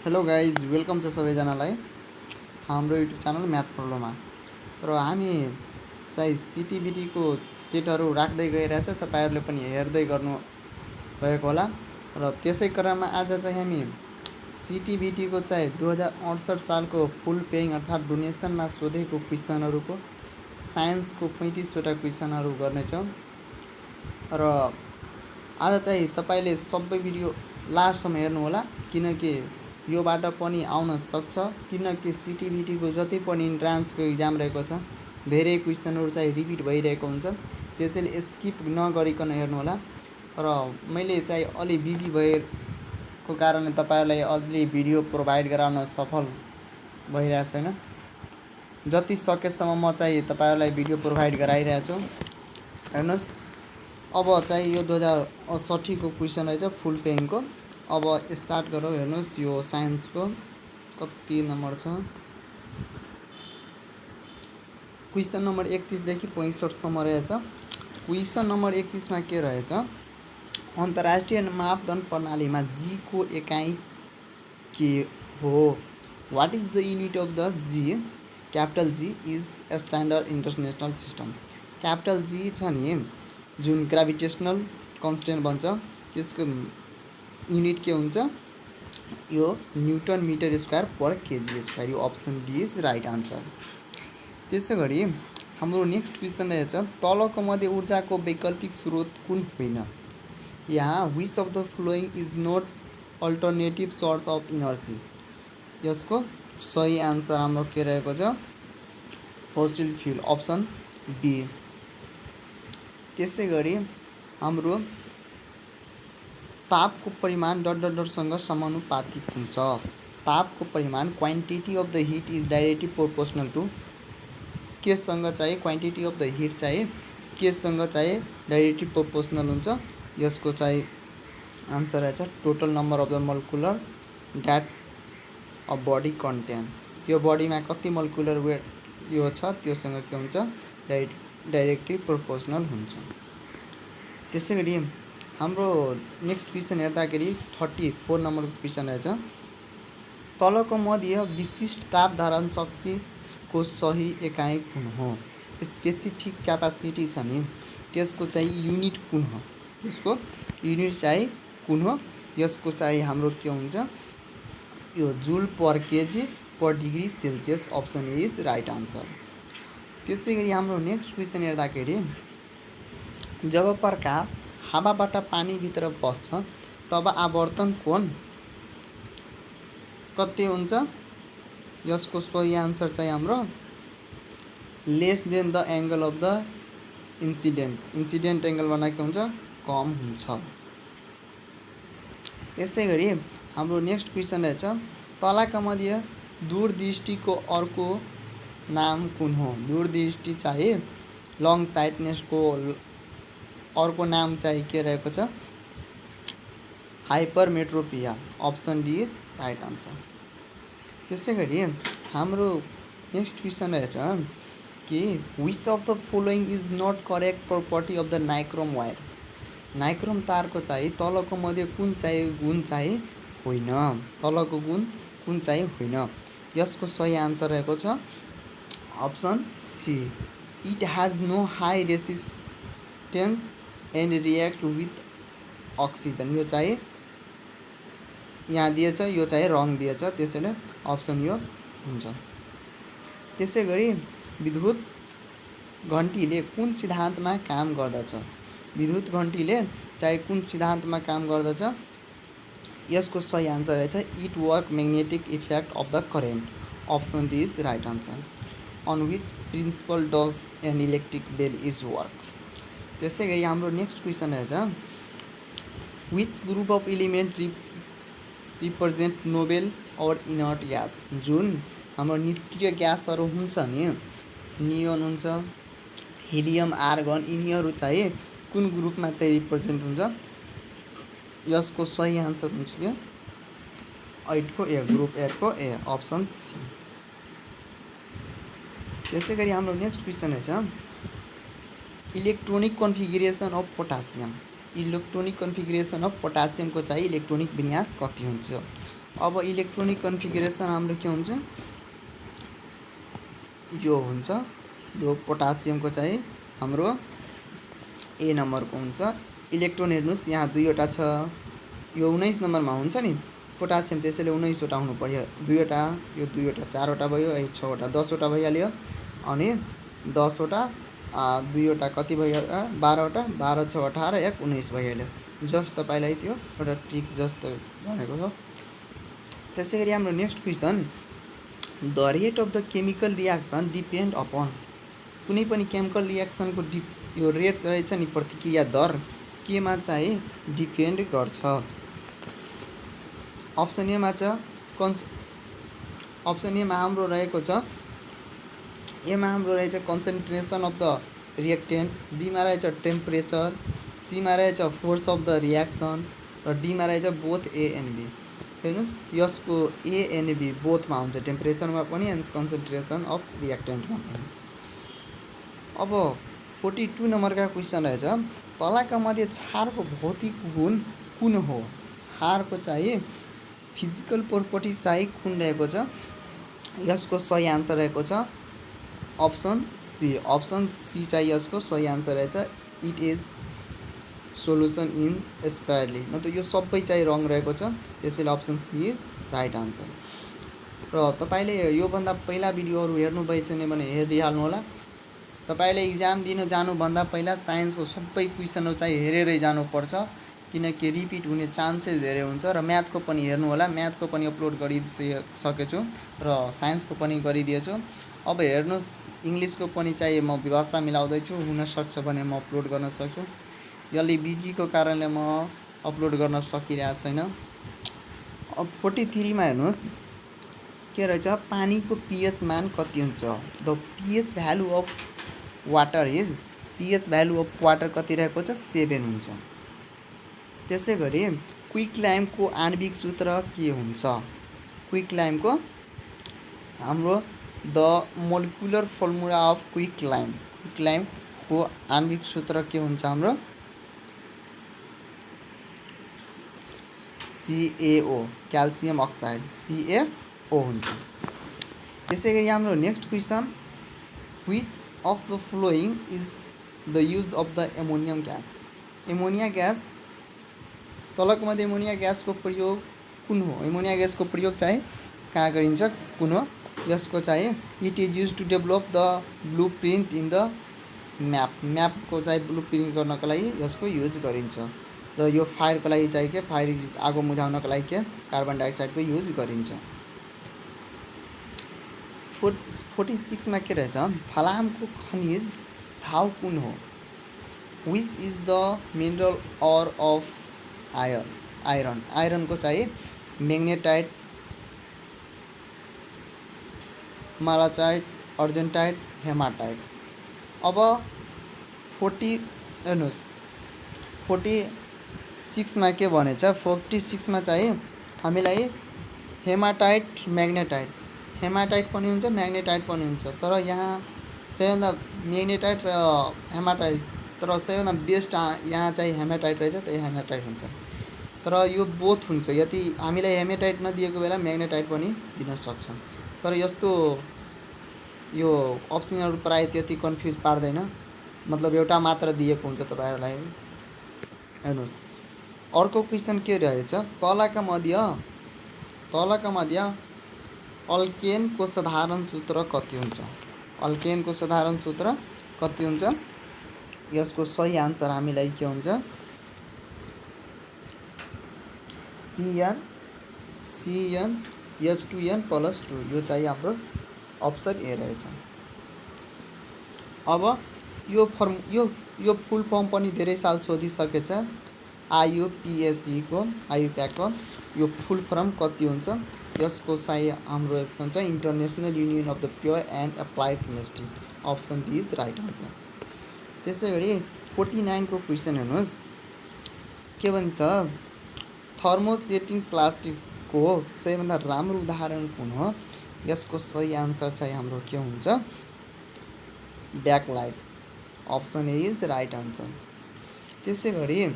Hello guys welcome छ सबैजनालाई हाम्रो युट्युब च्यानल म्याथ प्रोलोमा। र हामी चाहिँ सिटिबिटीको सेटहरू राख्दै गइरहेछ, तपाईहरुले पनि हेर्दै गर्नु भएको होला। र त्यसै क्रममा आज चाहिँ हामी सिटिबिटीको चाहिँ 2068 सालको फुल पेइङ अर्थात् डोनेसनमा सोधेको क्वेसनहरूको साइन्सको 35 वटा क्वेसनहरू गर्नेछौँ। र आज चाहिँ तपाईले सबै भिडियो लास्टसम्म हेर्नु होला, किनकि योबाट पनि आउन सक्छ। किनकि सिटिबिटीको जति पनि इन्ट्रान्सको इक्जाम रहेको छ धेरै क्वेसनहरू चाहिँ रिपिट भइरहेको हुन्छ, त्यसैले स्किप नगरिकन हेर्नु होला। र मैले चाहिँ अलि बिजी भएको कारणले तपाईहरुलाई अलि भिडियो प्रोभाइड गराउन सफल भइरहेको छैन। जति सकेसम्म म चाहिँ तपाईहरुलाई भिडियो प्रोभाइड गराइरहेको छु। हेर्नुस्, अब चाहिँ यो 2068 को क्वेसन रहेछ फुल पेइङको। अब स्टार्ट गरौँ। हेर्नुस्, यो साइन्सको कति नम्बर छ, क्वेसन नम्बर 31 देखि 65 सम्म रहेछ। क्वेसन नम्बर 31 मा के रहेछ, अन्तर्राष्ट्रिय मापदण्ड प्रणालीमा जी को एकाइ के हो? What is the unit of the G? Capital G is standard international system. Capital G छ नि, जुन ग्राभिटेसनल कन्स्टेन्ट बन्छ, त्यसको युनिट के हुन्छ? यो न्युटन मिटर स्क्वायर पर केजी स्क्वायर। यो option D is right answer. त्यसै गरी हाम्रो नेक्स्ट क्वेसन रहेछ, तलको मध्ये ऊर्जाको वैकल्पिक स्रोत कुन होइन? यहाँ which of the following is not alternative source of energy? यसको सही आन्सर हाम्रो के रहेको छ? Fossil fuel, option B. त्यसै गरी हाम्रो तापको परिमाण डट समानुपातिक हुन्छ। तापको परिमाण quantity of the heat is directly proportional to केसँग चाहिँ क्वान्टिटी अफ द हिट चाहिँ केसँग चाहिँ डाइरेक्टली प्रोपोर्सनल हुन्छ। यसको चाहिँ आन्सर रहेछ total number of the molecular that a body contain. त्यो बडीमा कति मोलिकुलर वेट यो छ त्योसँग के हुन्छ? डाइरेक्टली प्रोपोर्सनल हुन्छ। त्यसै गरी हाम्रो नेक्स्ट क्वेसन हेर्दाखेरि 34 नम्बरको क्वेसन रहेछ, तलको मध्ये विशिष्ट ताप धारण शक्तिको सही एकाइ कुन हो? स्पेसिफिक क्यापासिटी छ नि, त्यसको चाहिँ युनिट कुन हो? त्यसको युनिट चाहिँ कुन हो? यसको चाहिँ हाम्रो के हुन्छ? यो joule per KG per degree Celsius. Option A is right answer. त्यसै गरी हाम्रो नेक्स्ट क्वेसन हेर्दाखेरि, जब प्रकाश हावाबाट पानीभित्र बस्छ तब आवर्तन कोण कति हुन्छ? यसको सही आन्सर चाहिँ हाम्रो less than the angle of the incident. Incident angle भन्दा के हुन्छ? कम हुन्छ। त्यसै गरी हाम्रो नेक्स्ट क्वेसन रहेछ, तलका मध्ये दूरदृष्टिको अर्को नाम कुन हो? दूरदृष्टि चाहिँ लङ साइटनेसको अर्को नाम चाहिँ के रहेको छ? Hypermetropia. Option D is right answer. त्यसै गरी हाम्रो नेक्स्ट क्वेसन रहेछ कि which of the following is not correct property of the nichrome wire? Nichrome तारको चाहिँ तलको मध्ये कुन चाहिँ गुण चाहिँ होइन? तलको गुण कुन चाहिँ होइन? यसको सही आन्सर रहेको छ option C, it has no high resistance and react with oxygen. यो चाहिँ यहाँ दिएछ, यो चाहिँ रङ दिएछ, त्यसैले अप्सन यो हुन्छ। त्यसै गरी विद्युत घन्टीले कुन सिद्धान्तमा काम गर्दछ? विद्युत घन्टीले चाहिँ कुन सिद्धान्तमा काम गर्दछ? यसको सही आन्सर रहेछ it work magnetic effect of the current. Option D is right answer. On which principle does an electric bell is work? त्यसै गरी हाम्रो नेक्स्ट क्वेसन रहेछ, which group of element represent noble or inert gas? जुन हाम्रो निष्क्रिय ग्यासहरू हुन्छ नि, नियोन हुन्छ, हिलियम, आर्गन, यिनीहरू चाहिँ कुन ग्रुपमा चाहिँ रिप्रेजेन्ट हुन्छ? यसको सही आन्सर हुन्छ के? 8 को ए, ग्रुप 8 को ए, अप्सन सी। त्यसै गरी हाम्रो नेक्स्ट क्वेसन रहेछ, electronic configuration of potassium. Electronic configuration of पोटासियमको चाहिँ इलेक्ट्रोनिक विन्यास कति हुन्छ? अब इलेक्ट्रोनिक कन्फिगरेसन हाम्रो के हुन्छ, यो हुन्छ, यो पोटासियमको चाहिँ हाम्रो ए नम्बरको हुन्छ। इलेक्ट्रोन हेर्नुहोस् यहाँ 2वटा छ, यो 19 नम्बरमा हुन्छ नि पोटासियम, त्यसैले 19वटा हुनु पर्यो, 2वटा, यो 2वटा 4वटा भयो, यो 6वटा 10वटा भइहाल्यो। अनि 10वटा 2वटा कति भयो, 12वटा, 12 6 18 1 19 भइहाल्यो। जस्ट तपाईँलाई त्यो एउटा ट्रिक जस्तो भनेको हो। त्यसै गरी हाम्रो next question, the rate of the chemical reaction depend upon, कुनै पनि केमिकल रियाक्सनको यो रेट रहेछ नि, प्रतिक्रिया दर केमा चाहिँ डिपेन्ड गर्छ। अप्सन एमा छ अप्सन एमा हाम्रो रहेको छ, एमा हाम्रो रहेछ कन्सन्ट्रेसन अफ द रिएक्टेन्ट, बीमा रहेछ टेम्परेचर, सीमा रहेछ फोर्स अफ द रियाक्सन र डीमा रहेछ बोथ ए एन्ड बी। हेर्नुहोस् यसको ए एन्ड बी बोथमा हुन्छ, टेम्परेचरमा पनि एन्ड कन्सन्ट्रेसन अफ रिएक्टेन्टमा पनि। अब 42 नम्बरका क्वेसन रहेछ, तलका मध्ये क्षारको भौतिक गुण कुन हो, क्षारको चाहिँ फिजिकल प्रोपर्टी चाहिँ कुन रहेको छ। यसको सही आन्सर रहेको छ अप्सन सी, अप्सन सी चाहिँ यसको सही आन्सर रहेछ, it is solution in sparely. न त यो सबै चाहिँ रङ रहेको छ, त्यसैले option C is right answer. र तपाईँले योभन्दा पहिला भिडियोहरू हेर्नुभएको छैन भने हेरिहाल्नु होला। तपाईँले इक्जाम दिन जानुभन्दा पहिला साइन्सको सबै क्वेसनहरू चाहिँ हेरेरै जानुपर्छ, किनकि रिपिट हुने चान्सेस धेरै हुन्छ। र म्याथको पनि हेर्नु होला, म्याथको पनि अपलोड गरिसकेछु र साइन्सको पनि गरिदिएछु। अब हेर्नुहोस् इङ्ग्लिसको पनि चाहिँ म व्यवस्था मिलाउँदैछु, हुनसक्छ भने म अपलोड गर्न सक्छु। यसले बिजीको कारणले म अपलोड गर्न सकिरहेको छैन। अब 43 मा हेर्नुहोस् के रहेछ, पानीको पीएच मान कति हुन्छ। The pH value of water is, pH value of water कति रहेको छ, 7 हुन्छ। त्यसै गरी क्विक लाइमको आणविक सूत्र के हुन्छ। क्विक लाइमको हाम्रो the molecular formula of quick lime, quick लाइमको आणविक सूत्र के हुन्छ हाम्रो CaO, क्याल्सियम अक्साइड, CaO हुन्छ। त्यसै गरी हाम्रो next question, which of the following is the use of the ammonium gas. Ammonia gas, तलको मध्ये एमोनिया ग्यासको प्रयोग कुन हो, एमोनिया ग्यासको प्रयोग चाहिँ कहाँ गरिन्छ, कुन हो। यसको चाहिँ it is use to develop the blue print in the map, म्यापको चाहिँ ब्लू प्रिन्ट गर्नको लागि यसको युज गरिन्छ। र यो फायरको लागि चाहिँ के, फायर आगो बुझाउनको लागि के कार्बन डाइअक्साइडको युज गरिन्छ। 46 मा के रहेछ, फलामको खनिज थाउ कुन हो। Which is the mineral or of iron, आयरनको चाहिँ म्याग्नेटाइट, मालाचाइट, अर्जेन्टाइट, हेमाटाइट। अब 40 हेर्नुहोस् 46 मा के भनेछ, 46 मा चाहिँ हामीलाई हेमाटाइट, म्याग्नेटाइट, हेमाटाइट पनि हुन्छ म्याग्नेटाइट पनि हुन्छ, तर यहाँ सबैभन्दा म्याग्नेटाइट र हेमाटाइट, तर सबैभन्दा बेस्ट यहाँ चाहिँ हेमाटाइट रहेछ, त्यही हेमाटाइट हुन्छ। तर यो बोथ हुन्छ, यदि हामीलाई हेमाटाइट नदिएको बेला म्याग्नेटाइट पनि दिन सक्छ। तर यस्तो यो अप्सनहरू प्रायः त्यति कन्फ्युज पार्दैन, मतलब एउटा मात्र दिएको हुन्छ तपाईँहरूलाई। हेर्नुहोस् अर्को क्वेसन के रहेछ, तलका मध्य अल्केनको साधारण सूत्र कति हुन्छ। अल्केनको साधारण सूत्र कति हुन्छ। यसको सही आन्सर हामीलाई के हुन्छ, CnH2n+2, यो चाहिँ हाम्रो अप्सन ए रहेछ। अब यो फुल फर्म पनि धेरै साल सोधिसकेछ, IUPAC को, IUPAC को यो फुल फर्म कति हुन्छ। यसको चाहिँ हाम्रो हुन्छ international union of the pure and applied chemistry, option D is right answer. त्यसै गरी 49 को क्वेसन हेर्नुहोस् के भन्छ, थर्मोसेटिङ प्लास्टिकको सबैभन्दा राम्रो उदाहरण कुन हो। यसको सही आन्सर चाहिँ हाम्रो के हुन्छ, bakelite, option A is right answer. त्यसै गरी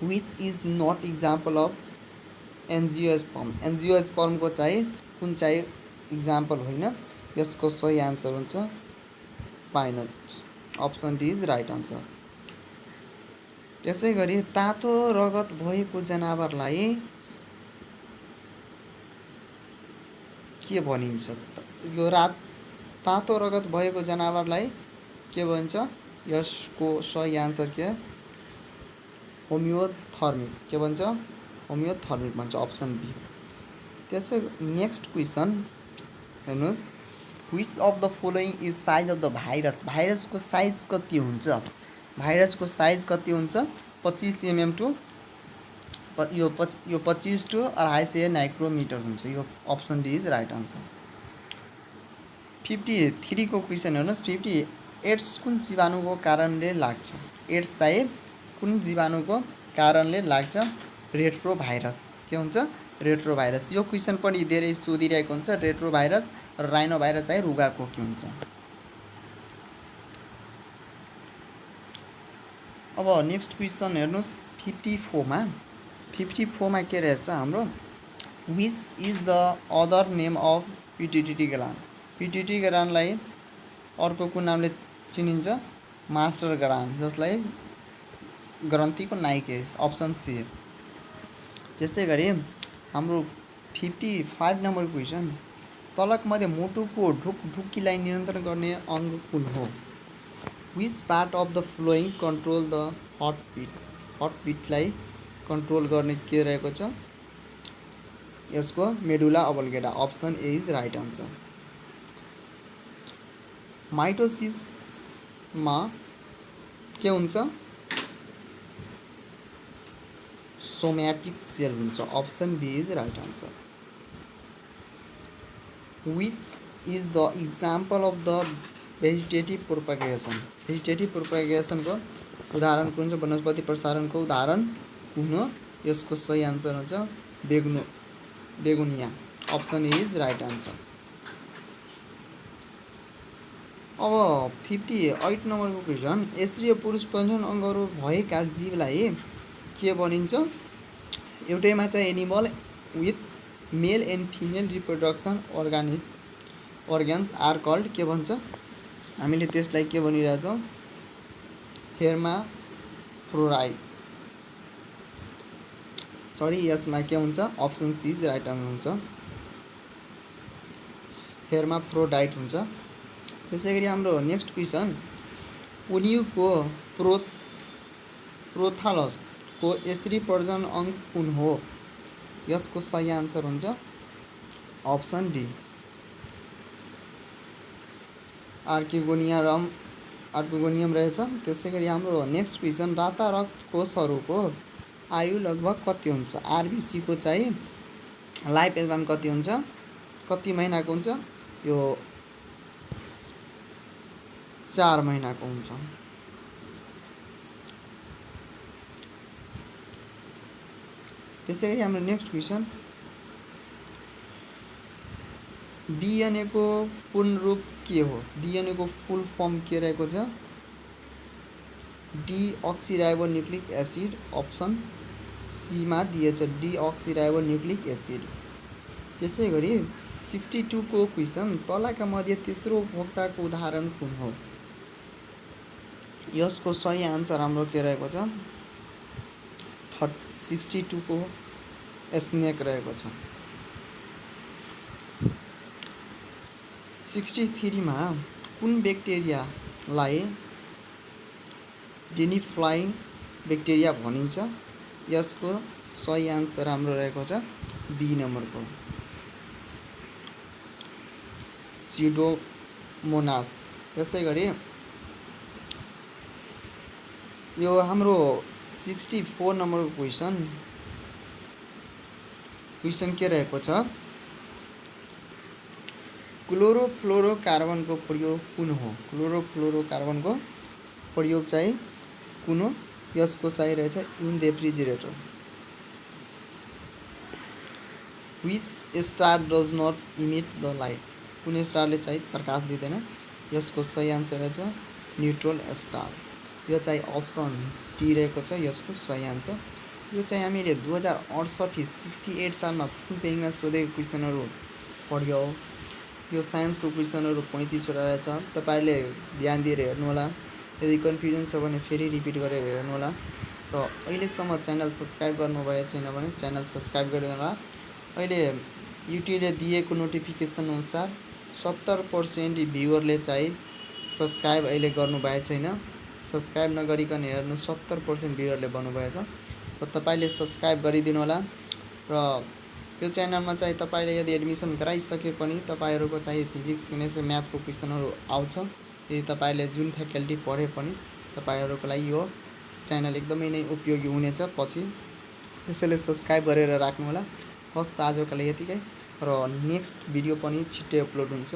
which is not example of एन्जियोस्पर्मको चाहिँ कुन चाहिँ इक्जाम्पल होइन, यसको सही आन्सर हुन्छ pinus. Option D is right answer. त्यसै गरी तातो रगत भएको जनावरलाई के भनिन्छ? यो तातो रगत भएको जनावरलाई के भन्छ? यसको सही आन्सर के? होमियोथर्मिक। के भन्छ? होमियोथर्मिक भन्छ, अप्सन बी। त्यसै नेक्स्ट क्वेसन हेर्नुहोस्, which of the following is size of the virus? भाइरसको साइज कति हुन्छ? भाइरसको साइज कति हुन्छ? 25 mm टु यो 25 टु 250 नाइक्रोमिटर हुन्छ। यो option D is right answer. 53 को क्वेसन हेर्नुहोस्, 50 एड्स कुन जीवाणुको कारणले लाग्छ? एड्स चाहिँ कुन जीवाणुको कारणले लाग्छ? रेट्रोभाइरस। के हुन्छ? रेट्रोभाइरस। यो क्वेसन पनि धेरै सोधिरहेको हुन्छ। रेट्रोभाइरस र राइनोभाइरस चाहिँ रुगाखोकी हुन्छ। अब नेक्स्ट क्वेसन हेर्नुहोस् 54 मा के रहेछ हाम्रो? Which is the other name of pituitary gland? Pituitary ग्ल्यान्डलाई अर्को कुन नामले चिनिन्छ? मास्टर ग्ल्यान्ड, जसलाई ग्रन्थीको नायिका। Option C. त्यसै गरी हाम्रो 55 नम्बर क्वेसन, तलक मध्ये मुटुको ढुकढुकीलाई नियन्त्रण गर्ने अङ्ग कुन हो? Which part of the following control the heartbeat? हार्टबिटलाई कन्ट्रोल गर्ने के रहेको छ? यसको medulla oblongata. Option A is right answer. माइटोसिसमा के हुन्छ? सोम्याटिक सेल हुन्छ। Option B is right answer. Which is the example of the vegetative propagation? Vegetative प्रोपागेसनको उदाहरण कुन छ? वनस्पति प्रसारणको उदाहरण कुन हो? यसको सही आन्सर हुन्छ Begunia. Option A is right answer. अब 58 नम्बरको क्वेसन, स्त्री र पुरुष प्रजनन अङ्गहरू भएका जीवलाई के भनिन्छ? एउटैमा चाहिँ animal with male and female reproduction organs are called के भन्छ? हामीले त्यसलाई के भनिरहेछौँ? हेर्माफ्रोडाइट। सरी, यसमा के हुन्छ? Option C is right answer हुन्छ, हेर्माफ्रोडाइट हुन्छ। त्यसै गरी हाम्रो नेक्स्ट क्वेसन, उनीको प्रोथालसको स्त्री प्रजनन अङ्ग कुन हो? यसको सही आन्सर हुन्छ अप्सन डी, आर्किगोनियम रहेछ। त्यसै गरी हाम्रो नेक्स्ट क्वेसन, राता रक्त कोषहरूको आयु लगभग कति हुन्छ? आरबिसी को चाहिँ लाइफ स्प्यान कति हुन्छ? कति महिनाको हुन्छ? यो 4 महिनाको हुन्छ। त्यसै गरी हाम्रो नेक्स्ट क्वेसन, डिएनए को पूर्ण रूप के हो? डिएनए को फुल फर्म के रहेको छ? डिअक्सिराइबोन्युक्लिक एसिड। अप्सन सी मा दिएछ डिअक्सिराइबोन्युक्लिक एसिड। त्यसै गरी 62 को क्वेसन, तलका मध्ये तेस्रो उपभोक्ताको उदाहरण कुन हो? यसको सही आन्सर हाम्रो के रहेको छ? 62 को स्नेक रहेको छ। 63 मा कुन ब्याक्टेरियालाई डेनिफ्लाइङ ब्याक्टेरिया भनिन्छ? यसको सही आन्सर हाम्रो रहेको छ बी नम्बरको, स्युडोमोनास। त्यसै गरी यो हाम्रो 64 नम्बरको क्वेसन के रहेको छ? क्लोरोफ्लोरोकार्बनको प्रयोग कुन हो? क्लोरोफ्लोरोकार्बनको प्रयोग चाहिँ कुन हो? यसको चाहिँ रहेछ in refrigerator. Which star does not emit the light? कुन स्टारले चाहिँ प्रकाश दिँदैन? यसको सही आन्सर रहेछ न्युट्रल स्टार। यो चाहिँ अप्सन डी रहेको छ यसको सही आन्सर। यो चाहिँ हामीले 2068 सालमा फुल पेइङमा सोधेको क्वेसनहरू पढ्यो हो। यो साइन्सको क्वेसनहरू 35वटा रहेछ। तपाईँहरूले ध्यान दिएर हेर्नुहोला। यदि कन्फ्युजन छ भने फेरि रिपिट गरेर हेर्नुहोला। र अहिलेसम्म च्यानल सब्सक्राइब गर्नुभएको छैन भने च्यानल सब्सक्राइब गरिदिनुहोला। अहिले युट्युबले दिएको नोटिफिकेसन अनुसार 70% भ्युवरले चाहिँ सब्सक्राइब अहिले गर्नुभएको छैन। सब्सक्राइब नगरिकन हेर्नु 70% भ्युवरले भन्नुभएछ। र तपाईँले सब्सक्राइब गरिदिनु होला। र यो च्यानलमा चाहिँ तपाईँले यदि एडमिसन गराइसके पनि तपाईँहरूको चाहिँ फिजिक्स केमेस्ट्री म्याथको क्वेसनहरू आउँछ। यदि तपाईँले जुन फ्याकल्टी पढे पनि तपाईँहरूको लागि यो च्यानल एकदमै नै उपयोगी हुनेछ पछि। त्यसैले सब्सक्राइब गरेर राख्नुहोला। हस् त आजको लागि यतिकै। र नेक्स्ट भिडियो पनि छिट्टै अपलोड हुन्छ।